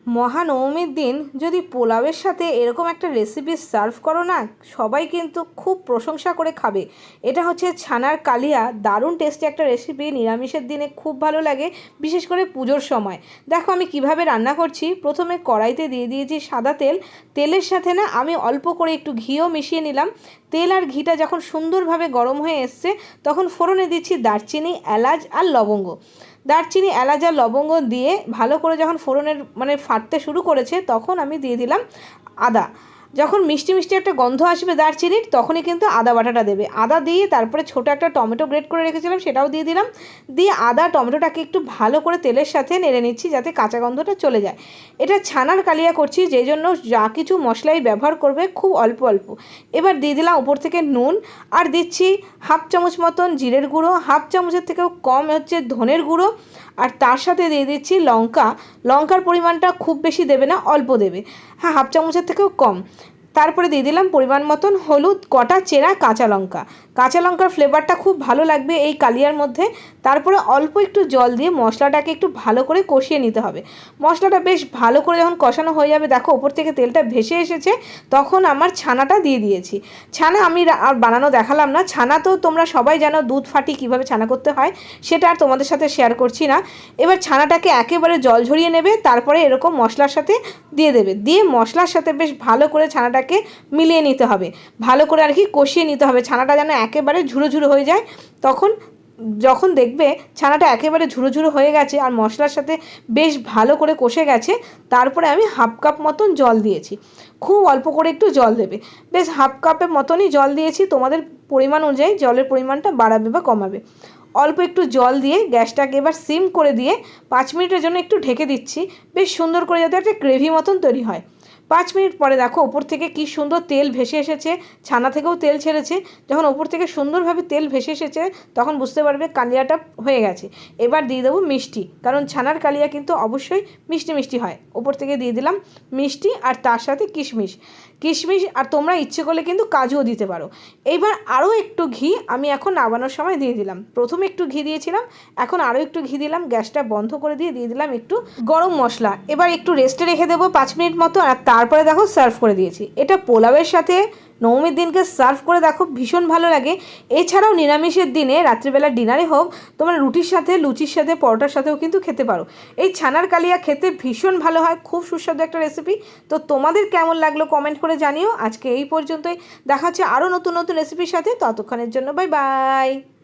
মহানবমীর দিন যদি পোলাওয়ের সাথে এরকম একটা রেসিপি সার্ভ করো না, সবাই কিন্তু খুব প্রশংসা করে খাবে। এটা হচ্ছে ছানার কালিয়া, দারুণ টেস্টি একটা রেসিপি, নিরামিষের দিনে খুব ভালো লাগে, বিশেষ করে পুজোর সময়। দেখো আমি কিভাবে রান্না করছি। প্রথমে কড়াইতে দিয়ে দিয়েছি সাদা তেল। তেলের সাথে না আমি অল্প করে একটু ঘিও মিশিয়ে নিলাম। তেল আর ঘিটা যখন সুন্দরভাবে গরম হয়ে এসছে, তখন ফোড়নে দিচ্ছি দারচিনি, এলাচ আর লবঙ্গ। দারচিনি, এলাচ আর লবঙ্গ দিয়ে ভালো করে যখন ফোড়নের ফাটতে শুরু করেছে, তখন আমি দিয়ে দিলাম আদা। যখন মিষ্টি মিষ্টি একটা গন্ধ আসবে দারচিনির, তখনই কিন্তু আদা বাটাটা দেবে। আদা দিয়ে তারপরে ছোটো একটা টমেটো গ্রেট করে রেখেছিলাম, সেটাও দিয়ে দিলাম। দিয়ে আদা টমেটোটাকে একটু ভালো করে তেলের সাথে নেড়ে নিচ্ছি, যাতে কাঁচা গন্ধটা চলে যায়। এটা ছানার কালিয়া করছি, যেই জন্য যা কিছু মশলাই ব্যবহার করবে খুব অল্প অল্প। এবার দিয়ে দিলাম উপর থেকে নুন, আর দিচ্ছি হাফ চামচ মতন জিরের গুঁড়ো, হাফ চামচের থেকেও কম হচ্ছে ধনের গুঁড়ো, আর তার সাথে দিয়ে দিচ্ছি লঙ্কার পরিমাণটা খুব বেশি দেবে না, অল্প দেবে। হ্যাঁ, হাফ চামচের থেকেও কম। তারপরে দিয়ে দিলাম পরিমাণ মতন হলুদ, কটা চেরা কাঁচা লঙ্কার ফ্লেভারটা খুব ভালো লাগবে এই কালিয়ার মধ্যে। তারপরে অল্প একটু জল দিয়ে মশলাটাকে একটু ভালো করে কষিয়ে নিতে হবে। মশলাটা বেশ ভালো করে যখন কষানো হয়ে যাবে, দেখো ওপর থেকে তেলটা ভেসে এসেছে, তখন আমার ছানাটা দিয়ে দিয়েছি। ছানা আমি আর বানানো দেখালাম না, ছানা তো তোমরা সবাই জানো, দুধ ফাটিয়ে কীভাবে ছানা করতে হয় সেটা আর তোমাদের সাথে শেয়ার করছি না। এবার ছানাটাকে একেবারে জল ঝরিয়ে নেবে, তারপরে এরকম মশলার সাথে দিয়ে দেবে। দিয়ে মশলার সাথে বেশ ভালো করে ছানাটাকে মিলিয়ে নিতে হবে, ভালো করে আর কি কষিয়ে নিতে হবে। ছানাটা যেন একেবারে ঝুরো ঝুরো হয়ে যায়। যখন দেখবে ছানাটা একেবারে ঝুরো ঝুরো হয়ে গেছে আর মশলার সাথে বেশ ভালো করে কষে গেছে, তারপরে আমি হাফ কাপ মতন জল দিয়েছি। খুব অল্প করে একটু জল দেবে, বেশ হাফ কাপের মতনই জল দিয়েছি। তোমাদের পরিমাণ অনুযায়ী জলের পরিমাণটা বাড়াবে বা কমাবে। অল্প একটু জল দিয়ে গ্যাসটাকে এবার সিম করে দিয়ে 5 মিনিটের জন্য একটু ঢেকে দিচ্ছি, বেশ সুন্দর করে যাতে একটা গ্রেভি মতন তৈরি হয়। 5 মিনিট পরে দেখো ওপর থেকে কি সুন্দর তেল ভেসে এসেছে, ছানা থেকেও তেল ছেড়েছে। যখন ওপর থেকে সুন্দরভাবে তেল ভেসে এসেছে, তখন বুঝতে পারবে কালিয়াটা হয়ে গেছে। এবার দিয়ে দেবো মিষ্টি, কারণ ছানার কালিয়া কিন্তু অবশ্যই মিষ্টি মিষ্টি হয়। ওপর থেকে দিয়ে দিলাম মিষ্টি, আর তার সাথে কিশমিশ, আর তোমরা ইচ্ছে করলে কিন্তু কাজুও দিতে পারো। এইবার আরও একটু ঘি আমি এখন নামানোর সময় দিয়ে দিলাম। প্রথমে একটু ঘি দিয়েছিলাম, এখন আরও একটু ঘি দিলাম। গ্যাসটা বন্ধ করে দিয়ে দিলাম একটু গরম মশলা। এবার একটু রেস্টে রেখে দেবো 5 মিনিট মতো, আর তারপরে দেখো সার্ভ করে দিয়েছি। এটা পোলাওয়ের সাথে নবমীর দিনকে সার্ভ করে দেখো, ভীষণ ভালো লাগে। এছাড়াও নিরামিষের দিনে রাত্রিবেলা ডিনারে হোক, তোমরা রুটির সাথে, লুচির সাথে, পরোটার সাথেও কিন্তু খেতে পারো। এই ছানার কালিয়া খেতে ভীষণ ভালো হয়, খুব সুস্বাদু একটা রেসিপি। তো তোমাদের কেমন লাগলো কমেন্ট করে জানিও। আজকে এই পর্যন্তই, দেখা হচ্ছে আরও নতুন নতুন রেসিপির সাথে। ততক্ষণের জন্য বাই বাই।